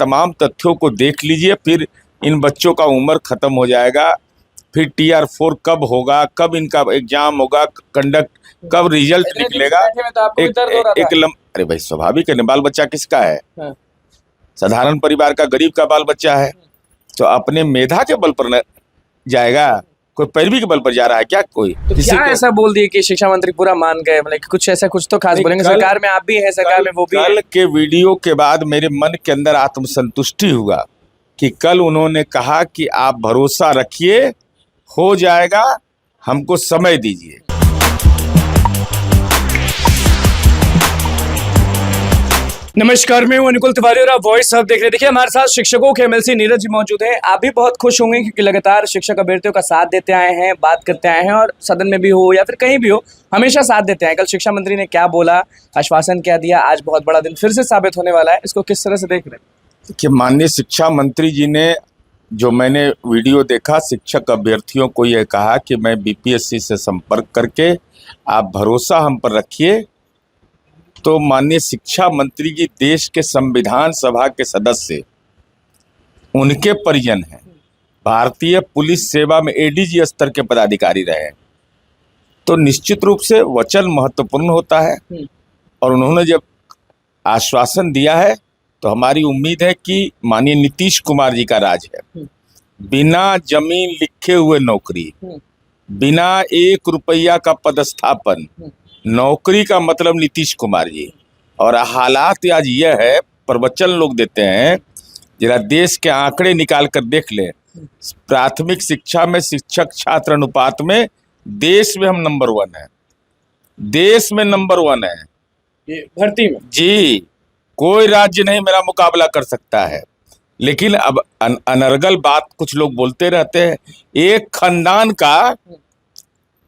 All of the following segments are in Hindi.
तमाम तथ्यों को देख लीजिए, फिर इन बच्चों का उम्र खत्म हो जाएगा। फिर TR4 कब होगा, कब इनका एग्जाम होगा, कंडक्ट कब रिजल्ट निकलेगा। अरे भाई स्वाभाविक है ना, बाल बच्चा किसका है? साधारण परिवार का, गरीब का बाल बच्चा है, तो अपने मेधा के बल पर न जाएगा, कोई पैरवी के बल पर जा रहा है क्या? कोई तो क्या ऐसा बोल दिए कि शिक्षा मंत्री पूरा मान गए? मतलब कुछ ऐसा कुछ तो खास बोलेंगे? सरकार में आप भी है, सरकार में वो भी है। कल के वीडियो के बाद मेरे मन के अंदर आत्मसंतुष्टि हुआ कि कल उन्होंने कहा कि आप भरोसा रखिए, हो जाएगा, हमको समय दीजिए। नमस्कार, मैं हूं अनुकुल तिवारी और आप वॉइस अब देख रहे हैं। देखिए, हमारे साथ शिक्षकों के MLC नीरज जी मौजूद हैं। आप भी बहुत खुश होंगे क्योंकि लगातार शिक्षक अभ्यर्थियों का साथ देते आए हैं, बात करते आए हैं, और सदन में भी हो या फिर कहीं भी हो, हमेशा साथ देते हैं। कल शिक्षा मंत्री ने क्या बोला, आश्वासन क्या दिया, आज बहुत बड़ा दिन फिर से साबित होने वाला है। इसको किस तरह से देख रहे हैं? कि माननीय शिक्षा मंत्री जी ने, जो मैंने वीडियो देखा, शिक्षक अभ्यर्थियों को यह कहा कि मैं BPSC से संपर्क करके आप भरोसा हम पर रखिए। तो माननीय शिक्षा मंत्री जी देश के संविधान सभा के सदस्य, उनके परिजन हैं, भारतीय पुलिस सेवा में ADG स्तर के पदाधिकारी रहे हैं, तो निश्चित रूप से वचन महत्वपूर्ण होता है। और उन्होंने जब आश्वासन दिया है तो हमारी उम्मीद है कि माननीय नीतीश कुमार जी का राज है। बिना जमीन लिखे हुए नौकरी, बिना 1 रुपया का पदस्थापन, नौकरी का मतलब नीतीश कुमार जी। और हालात आज यह है, प्रवचन लोग देते हैं, जरा देश के आंकड़े निकाल कर देख लें। प्राथमिक शिक्षा में शिक्षक छात्र अनुपात में देश में हम नंबर 1 है, देश में नंबर 1 है ये भर्ती में जी। कोई राज्य नहीं मेरा मुकाबला कर सकता है। लेकिन अब अनर्गल बात कुछ लोग बोलते रहते हैं। एक खानदान का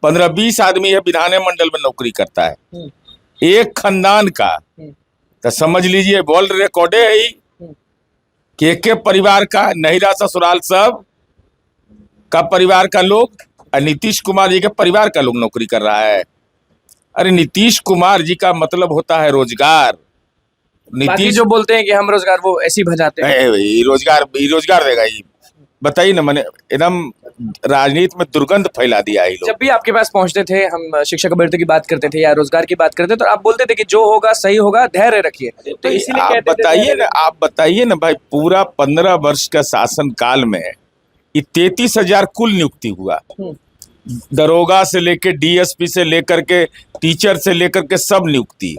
15-20 आदमी है विधानमंडल में नौकरी करता है, एक खानदान का। तो समझ लीजिए, वर्ल्ड रिकॉर्ड है ही कि एक परिवार का, नहिरा ससुराल सब का परिवार का लोग, और नीतीश कुमार जी के परिवार का लोग नौकरी कर रहा है। अरे नीतीश कुमार जी का मतलब होता है रोजगार। नीतीश जो बोलते हैं कि हम रोजगार, वो ऐसी भजाते हैं। रोजगार देगा ये, बताइए ना। मैंने एकदम राजनीति में दुर्गंध फैला दिया है। जब भी आपके पास पहुंचते थे, हम शिक्षक अभ्यर्थियों की बात करते थे या रोजगार की बात करते थे, तो आप बोलते थे कि जो होगा सही होगा, धैर्य रखिए। तो इसीलिए आप बताइए ना भाई, पूरा 15 वर्ष का शासन काल में ये 33,000 कुल नियुक्ति हुआ। दरोगा से लेकर DSP से लेकर के टीचर से लेकर के सब नियुक्ति,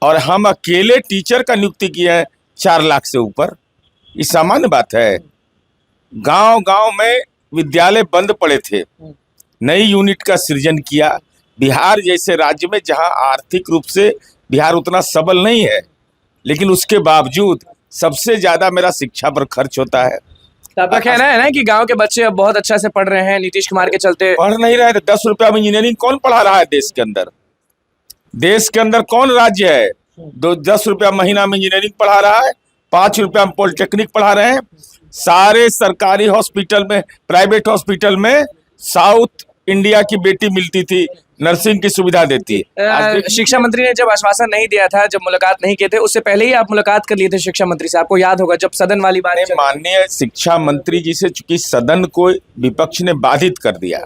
और हम अकेले टीचर का नियुक्ति किया है 4 लाख से ऊपर। ये सामान्य बात है। गांव गांव में विद्यालय बंद पड़े थे, नई यूनिट का सृजन किया। बिहार जैसे राज्य में, जहां आर्थिक रूप से बिहार उतना सबल नहीं है, लेकिन उसके बावजूद सबसे ज्यादा मेरा शिक्षा पर खर्च होता है। आपका कहना है ना कि गांव के बच्चे अब बहुत अच्छा से पढ़ रहे हैं नीतीश कुमार के चलते? पढ़ नहीं रहे। 10 रुपया में इंजीनियरिंग कौन पढ़ा रहा है देश के अंदर? देश के अंदर कौन राज्य है 10 रुपया महीना में इंजीनियरिंग पढ़ा रहा है? 5 रुपया में पॉलिटेक्निक पढ़ा रहे हैं। सारे सरकारी हॉस्पिटल में, प्राइवेट हॉस्पिटल में साउथ इंडिया की बेटी मिलती थी, नर्सिंग की सुविधा देती है। शिक्षा मंत्री ने जब आश्वासन नहीं दिया था, जब मुलाकात नहीं किए थे, उससे पहले ही आप मुलाकात कर लिए थे शिक्षा मंत्री से, आपको याद होगा, जब सदन वाली बात। माननीय शिक्षा मंत्री जी से चूंकि सदन को विपक्ष ने बाधित कर दिया,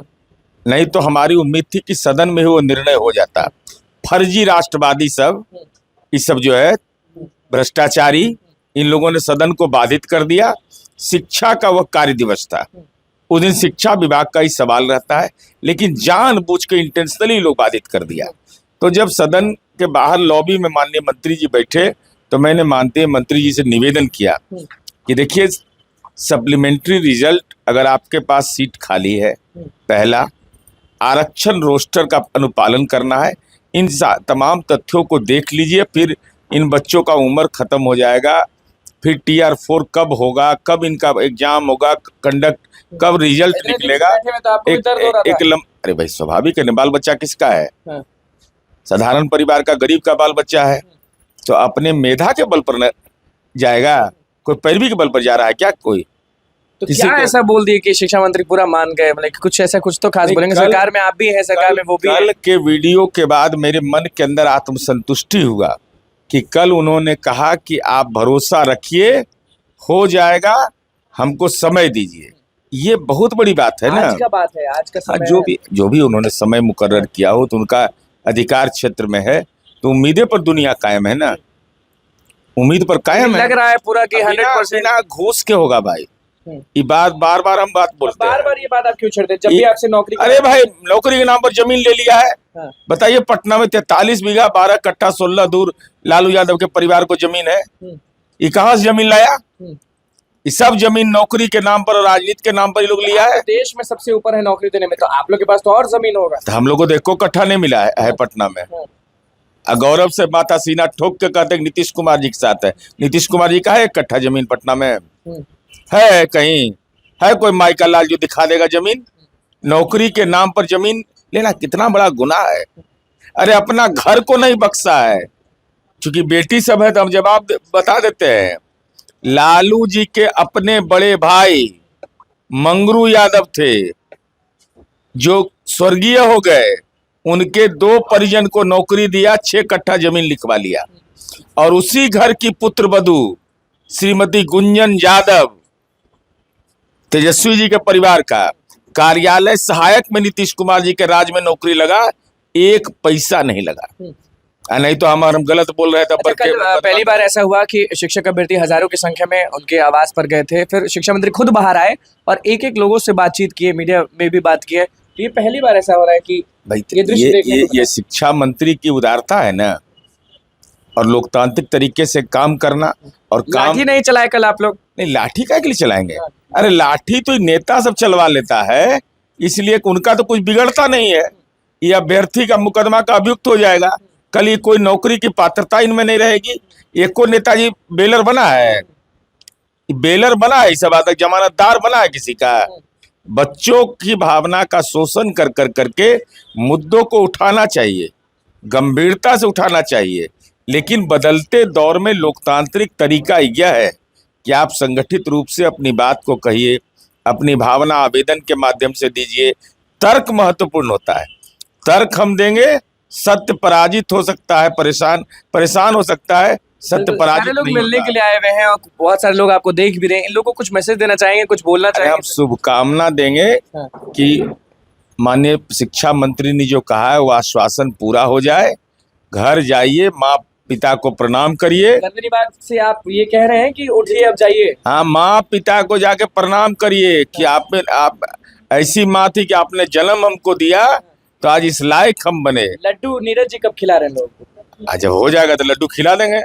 नहीं तो हमारी उम्मीद थी कि सदन में ही वो निर्णय हो जाता। फर्जी राष्ट्रवादी सब, ये सब जो है भ्रष्टाचारी, इन लोगों ने सदन को बाधित कर दिया। शिक्षा का वह कार्य दिवस था, उस दिन शिक्षा विभाग का ही सवाल रहता है, लेकिन जानबूझ के इंटेंशनली लोग बाधित कर दिया। तो जब सदन के बाहर लॉबी में माननीय मंत्री जी बैठे, तो मैंने माननीय मंत्री जी से निवेदन किया कि देखिए, सप्लीमेंट्री रिजल्ट, अगर आपके पास सीट खाली है, पहला आरक्षण रोस्टर का अनुपालन करना है। इन तमाम तथ्यों को देख लीजिए, फिर इन बच्चों का उम्र खत्म हो जाएगा। फिर TR4 कब होगा, कब इनका एग्जाम होगा, कंडक्ट कब रिजल्ट निकलेगा। अरे भाई स्वाभाविक है ना, बाल बच्चा किसका है? साधारण परिवार का, गरीब का बाल बच्चा है, तो अपने मेधा के बल पर न जाएगा, कोई पैरवी के बल पर जा रहा है क्या? कोई तो क्या ऐसा बोल दिए कि शिक्षा मंत्री पूरा मान गए? मतलब कुछ ऐसा कुछ तो खास बोलेंगे? सरकार में आप भी है, सरकार में वो भी है। कल के वीडियो के बाद मेरे मन के अंदर आत्मसंतुष्टि हुआ कि कल उन्होंने कहा कि आप भरोसा रखिए, हो जाएगा, हमको समय दीजिए। ये बहुत बड़ी बात है ना। आज का बात है, आज का हाँ, समय जो भी उन्होंने समय मुकर्रर किया हो तो उनका अधिकार क्षेत्र में है, तो उम्मीदें पर दुनिया कायम है ना, उम्मीद पर कायम है। लग रहा है पूरा कि 100%। बिना घूस के होगा भाई। ये बात बार बार हम बात बोलते हैं। बार बार ये बात आप क्यों छेड़ते हैं? जब भी आपसे नौकरी अरे भाई, नौकरी के नाम पर जमीन ले लिया है। हाँ। बताइए, पटना में 43 बीघा 12 कट्ठा 16 दूर लालू यादव के परिवार को जमीन है। ये कहां से जमीन लाया? ये सब जमीन नौकरी के नाम पर और राजनीति के नाम पर ये लोग लिया है। देश में सबसे ऊपर है नौकरी देने में, तो आप लोग के पास तो और जमीन होगा। तो हम लोग को देखो कट्ठा नहीं मिला है पटना में। गौरव से माथा सीना ठोक के कहते हैं नीतीश कुमार जी के साथ है। नीतीश कुमार जी का है 1 कट्ठा जमीन पटना में? है कहीं? है कोई माइका लाल जो दिखा देगा जमीन? नौकरी के नाम पर जमीन लेना कितना बड़ा गुनाह है। अरे अपना घर को नहीं बख्शा है, क्योंकि बेटी सब है तो हम जवाब बता देते हैं। लालू जी के अपने बड़े भाई मंगरू यादव थे जो स्वर्गीय हो गए, उनके 2 परिजन को नौकरी दिया, 6 कट्ठा जमीन लिखवा लिया, और उसी घर की पुत्र वधू श्रीमती गुंजन यादव, तेजस्वी जी के परिवार का, कार्यालय सहायक में नीतीश कुमार जी के राज में नौकरी लगा, 1 पैसा नहीं लगा। नहीं तो हम गलत बोल रहे थे। अच्छा, कल पहली बार ऐसा हुआ कि शिक्षक अभ्यर्थी हजारों की संख्या में उनके आवास पर गए थे, फिर शिक्षा मंत्री खुद बाहर आए और एक एक लोगों से बातचीत किए, मीडिया में भी बात की है। ये पहली बार ऐसा हो रहा है कि भाई ये ये शिक्षा मंत्री की उदारता है ना, और लोकतांत्रिक तरीके से काम करना। और काम लाठी नहीं चलाए कल आप लोग? नहीं, लाठी क्या के लिए चलाएंगे? अरे लाठी तो नेता सब चलवा लेता है, इसलिए उनका तो कुछ बिगड़ता नहीं है। ये अभ्यर्थी का मुकदमा का अभियुक्त हो जाएगा, कल ये कोई नौकरी की पात्रता इनमें नहीं रहेगी। एक को नेताजी बेलर बना है, बेलर बना है, इस बात जमानतदार बना है किसी का? बच्चों की भावना का शोषण कर कर करके मुद्दों को उठाना चाहिए, गंभीरता से उठाना चाहिए। लेकिन बदलते दौर में लोकतांत्रिक तरीका यह है कि आप संगठित रूप से अपनी बात को कहिए, अपनी भावना आवेदन के माध्यम से दीजिए। तर्क महत्वपूर्ण होता है, तर्क हम देंगे, सत्य पराजित हो सकता है, परेशान हो सकता है, सत्य पराजित लोग नहीं मिलने होता। के लिए आए हुए हैं और बहुत सारे लोग आपको देख भी रहे हैं। इन लोगों को कुछ मैसेज देना चाहेंगे, कुछ बोलना हम चाहेंगे? शुभकामना देंगे कि माननीय शिक्षा मंत्री ने जो कहा है वो आश्वासन पूरा हो जाए। घर जाइए, माँ पिता को प्रणाम करिए। गंदरी बात से आप ये कह रहे हैं कि उठिए अब जाइए? हाँ, माँ पिता को जाके प्रणाम करिए कि आप ऐसी माँ थी कि आपने जन्म हमको दिया, तो आज इस लायक हम बने। लड्डू नीरज जी कब खिला रहे हैं लोगों को? जब हो जाएगा तो लड्डू खिला देंगे।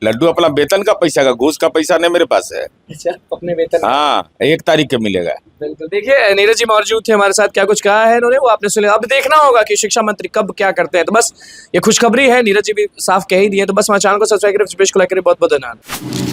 लड्डू अपना वेतन का पैसा का, घूस का पैसा नहीं मेरे पास है। अच्छा, अपने वेतन? हाँ, 1 तारीख के मिलेगा। बिल्कुल। देखिए, नीरज जी मौजूद थे हमारे साथ, क्या कुछ कहा है इन्होंने वो आपने सुना। अब देखना होगा कि शिक्षा मंत्री कब क्या करते हैं। तो बस ये खुशखबरी है, नीरज जी भी साफ कह ही दिए। तो बस हमारे चैनल को सब्सक्राइब करें, को लाइक करें। बहुत बहुत धन्यवाद।